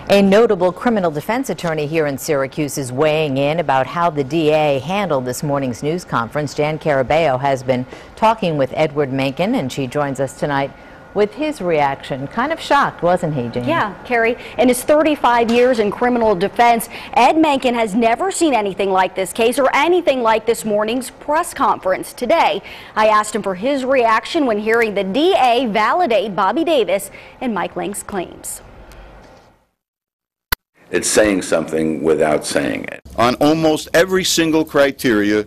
A notable criminal defense attorney here in Syracuse is weighing in about how the DA handled this morning's news conference. Jan Carabeo has been talking with Edward Menken, and she joins us tonight with his reaction. Kind of shocked, wasn't he, Jan? Yeah, Carrie. In his 35 years in criminal defense, Ed Menken has never seen anything like this case or anything like this morning's press conference. Today, I asked him for his reaction when hearing the DA validate Bobby Davis and Mike Lang's claims. It's saying something without saying it. On almost every single criteria,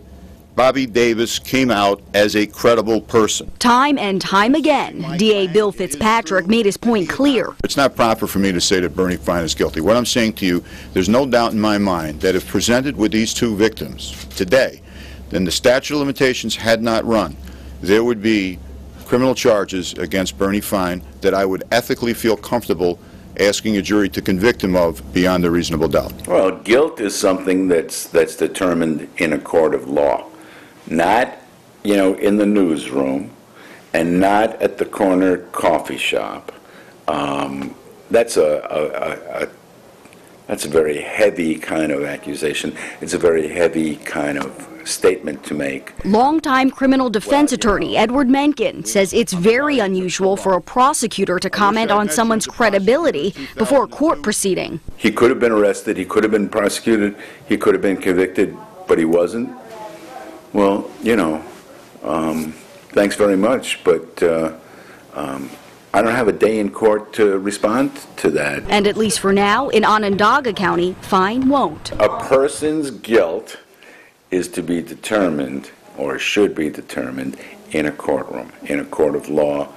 Bobby Davis came out as a credible person. Time and time again, DA Bill Fitzpatrick made his point clear. It's not proper for me to say that Bernie Fine is guilty. What I'm saying to you, there's no doubt in my mind that if presented with these two victims today, then the statute of limitations had not run, there would be criminal charges against Bernie Fine that I would ethically feel comfortable asking a jury to convict him of beyond a reasonable doubt. Well, guilt is something that's determined in a court of law, not, in the newsroom and not at the corner coffee shop. That's a very heavy kind of accusation. It's a very heavy kind of statement to make. Longtime criminal defense attorney Edward Menken says it's very unusual for a prosecutor to comment on someone's credibility before a court proceeding. He could have been arrested, he could have been prosecuted, he could have been convicted, but he wasn't. Well, thanks very much, but I don't have a day in court to respond to that. And at least for now, in Onondaga County, Fine won't. A person's guilt is to be determined, or should be determined, in a courtroom, in a court of law,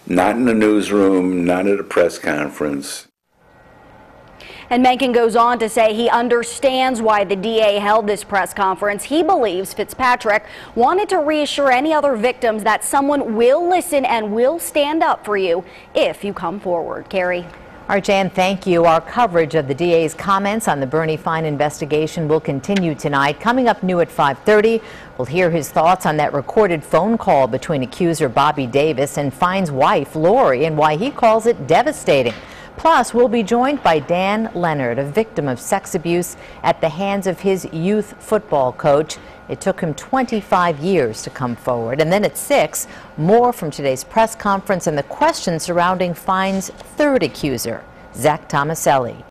not in a newsroom, not at a press conference. And Menken goes on to say he understands why the DA held this press conference. He believes Fitzpatrick wanted to reassure any other victims that someone will listen and will stand up for you if you come forward. Carrie. All right, Jan, thank you. Our coverage of the DA's comments on the Bernie Fine investigation will continue tonight. Coming up new at 5:30, we'll hear his thoughts on that recorded phone call between accuser Bobby Davis and Fine's wife, Lori, and why he calls it devastating. Plus, we'll be joined by Dan Leonard, a victim of sex abuse at the hands of his youth football coach. It took him 25 years to come forward. And then at 6, more from today's press conference and the questions surrounding Fine's third accuser, Zach Tomaselli.